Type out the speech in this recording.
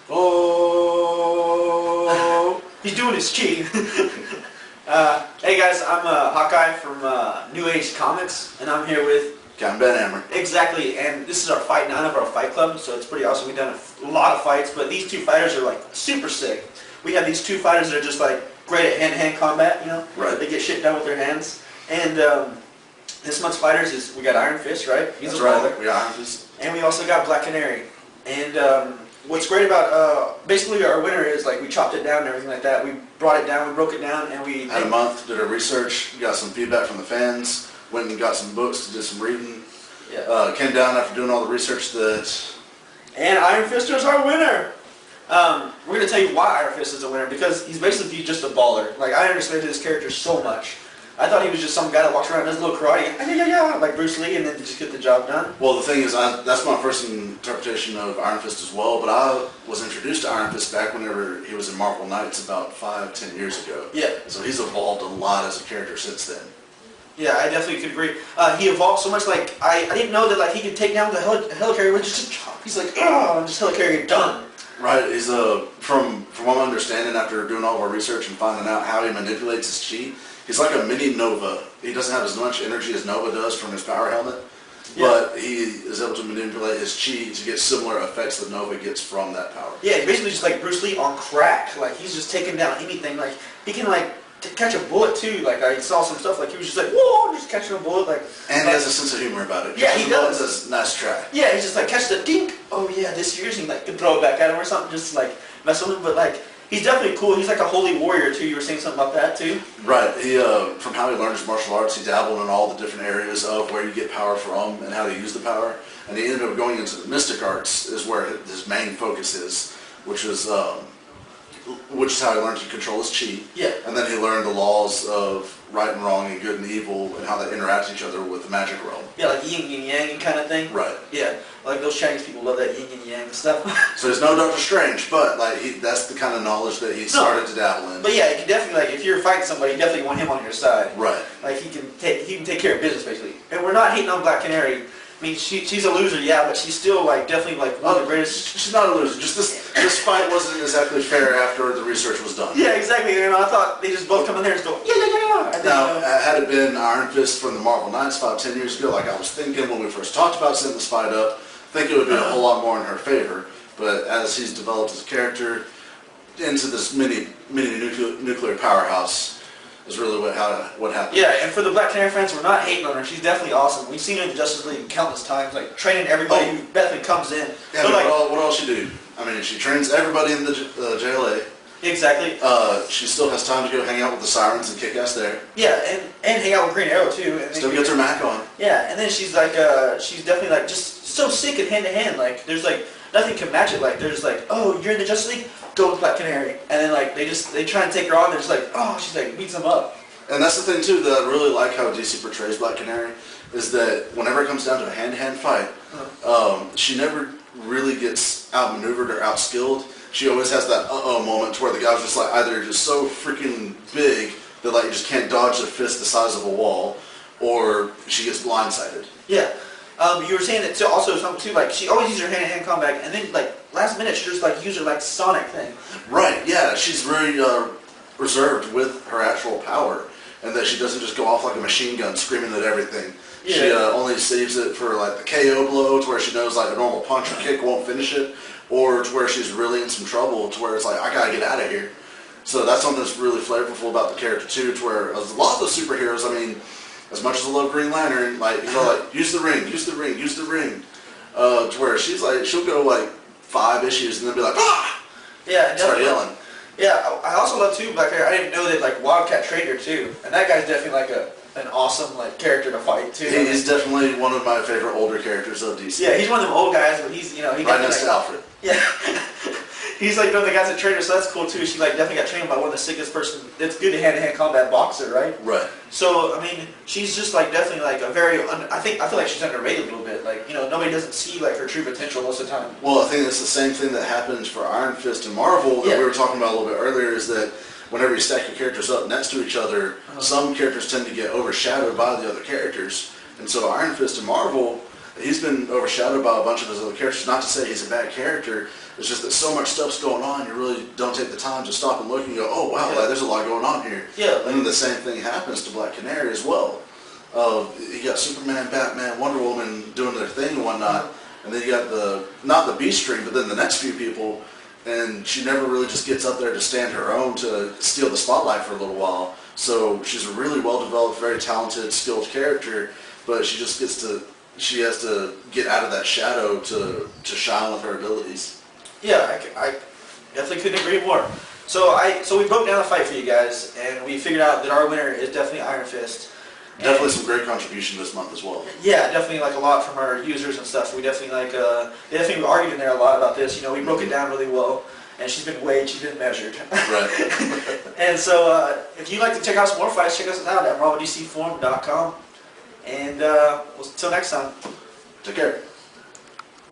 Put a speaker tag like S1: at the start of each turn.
S1: Oh, he's doing his cheat. Hey guys, I'm Hawkeye from New Age Comics, and I'm here with
S2: Captain Ben Hammer.
S1: Exactly, and this is our Fight 9 of our Fight Club, so it's pretty awesome. We've done a lot of fights, but these two fighters are like super sick. We have these two fighters that are just like great at hand-to-hand combat, you know?
S2: Right.
S1: They get shit done with their hands. And this month's fighters is, we got Iron Fist, right? He's
S2: That's
S1: a
S2: right,
S1: baller.
S2: we got Iron Fist.
S1: And we also got Black Canary. And what's great about, basically our winner is like we chopped it down and everything like that. We brought it down, we broke it down, and we...
S2: Had a month, did our research, got some feedback from the fans, went and got some books to do some reading.
S1: Yeah.
S2: Came down after doing all the research that...
S1: And Iron Fist is our winner! We're going to tell you why Iron Fist is a winner, because he's basically just a baller. Like, I understood his character so much. I thought he was just some guy that walks around and does a little karate, like Bruce Lee, and then just get the job done.
S2: Well, the thing is, that's my first interpretation of Iron Fist as well, but I was introduced to Iron Fist back whenever he was in Marvel Knights about 5-10 years ago.
S1: Yeah.
S2: So he's evolved a lot as a character since then.
S1: Yeah, I definitely could agree. He evolved so much, like, I didn't know that like he could take down the helicarrier with just a chop. He's like, oh, I'm just helicarrier done.
S2: Right, he's from what I'm understanding after doing all of our research and finding out how he manipulates his chi, he's like a mini Nova. He doesn't have as much energy as Nova does from his power helmet, but he is able to manipulate his chi to get similar effects that Nova gets from that power.
S1: Yeah, he's basically just like Bruce Lee on crack. Like, he's just taking down anything. Like, he can like catch a bullet too. Like, I saw some stuff like he was just like, whoa, just catching a bullet. Like,
S2: and he has a sense of humor about it.
S1: Yeah, he does.
S2: Says, nice try.
S1: Yeah, he's just like catch the dink. Oh yeah, this year's, and like can throw it back at him or something, just to, like mess with him. But like, he's definitely cool. He's like a holy warrior too. You were saying something about that too.
S2: Right. He from how he learned his martial arts, he dabbled in all the different areas of where you get power from and how to use the power. And he ended up going into the mystic arts, is where his main focus is, which is how he learned to control his chi.
S1: Yeah.
S2: And then he learned the laws of right and wrong and good and evil and how they interact with each other with the magic realm.
S1: Yeah, like yin and yang kind of thing.
S2: Right.
S1: Yeah, like those Chinese people love that yin and yang stuff.
S2: So he's no Doctor Strange, but like that's the kind of knowledge that he started to dabble in.
S1: But yeah, you can definitely, like, if you're fighting somebody, you definitely want him on your side.
S2: Right.
S1: Like, he can take care of business basically. And we're not hating on Black Canary. I mean, she's a loser, yeah, but she's still like definitely like one of the greatest.
S2: She's not a loser. Just this fight wasn't exactly fair after the research was done.
S1: Yeah, exactly. And I thought they just both come in there and just go yeah. And
S2: now, had it been Iron Fist from the Marvel Knights 5-10 years ago, like I was thinking when we first talked about setting this fight up, I think it would be a whole lot more in her favor. But as he's developed his character into this mini nuclear powerhouse, is really what happened.
S1: Yeah, and for the Black Canary fans, we're not hating on her. She's definitely awesome. We've seen her in the Justice League countless times, like training everybody who definitely comes in.
S2: Yeah, but like, what else she do? I mean, she trains everybody in the JLA.
S1: Exactly.
S2: She still has time to go hang out with the Sirens and kick ass there.
S1: Yeah, and hang out with Green Arrow too. And
S2: still gets her Mac on.
S1: Yeah, and then she's like, she's definitely like just so sick at hand to hand. Like, there's like nothing can match it. Like, there's like, oh, you're in the Justice League, go with Black Canary, and then like they try and take her on. They're just like, oh, she's like beats them up.
S2: And that's the thing too that I really like how DC portrays Black Canary is that whenever it comes down to a hand-to-hand fight, she never really gets outmaneuvered or outskilled. She always has that moment to where the guy's just like either just so freaking big that like you just can't dodge a fist the size of a wall, or she gets blindsided.
S1: Yeah. You were saying that too, also something too, like she always uses her hand-to-hand combat, and then like last minute she just like used her like Sonic thing.
S2: Right. Yeah. She's very reserved with her actual power, and that she doesn't just go off like a machine gun screaming at everything. Yeah. She only saves it for like the KO blow, to where she knows like a normal punch or kick won't finish it, or to where she's really in some trouble, to where it's like, I gotta get out of here. So that's something that's really flavorful about the character too, to where a lot of the superheroes, I mean, as much as I love Green Lantern, like, you know, like, use the ring, use the ring, use the ring. To where she's like, she'll go like 5 issues and then be like, ah!
S1: Yeah,
S2: start yelling.
S1: Yeah, I also love too Black Canary. I didn't know that like Wildcat Trader too, and that guy's definitely like an awesome like character to fight too.
S2: He's definitely one of my favorite older characters of DC.
S1: Yeah, he's one of them old guys, but he's, you know, he
S2: right next to Alfred.
S1: Yeah, he's like one of the guys at Trader, so that's cool too. She like definitely got trained by one of the sickest person. It's good hand-to-hand combat boxer, right?
S2: Right.
S1: So I mean, she's just like definitely like a very. I feel like she's underrated a little bit. Like, you know, nobody doesn't see like her true potential most of the time.
S2: Well, I think it's the same thing that happens for Iron Fist and Marvel that we were talking about a little bit earlier. Is that whenever you stack your characters up next to each other, some characters tend to get overshadowed by the other characters, and so Iron Fist and Marvel. He's been overshadowed by a bunch of his other characters. Not to say he's a bad character, It's just that so much stuff's going on, you really don't take the time to stop and look and go, oh wow, like, there's a lot going on here.
S1: Yeah.
S2: And then the same thing happens to Black Canary as well. You got Superman, Batman, Wonder Woman doing their thing and whatnot, and then you got not the B string, but then the next few people, and she never really just gets up there to stand her own to steal the spotlight for a little while. So she's a really well-developed, very talented, skilled character, but she just she has to get out of that shadow to shine with her abilities.
S1: Yeah, I definitely couldn't agree more. So we broke down the fight for you guys, and we figured out that our winner is definitely Iron Fist.
S2: Definitely some great contribution this month as well.
S1: Yeah, definitely like a lot from our users and stuff. We definitely they definitely argued in there a lot about this. You know, we broke it down really well, and she's been weighed, she's been measured.
S2: Right.
S1: And so if you'd like to check out some more fights, check us out at MarvelDCForum.com. And until next time.
S2: Take care.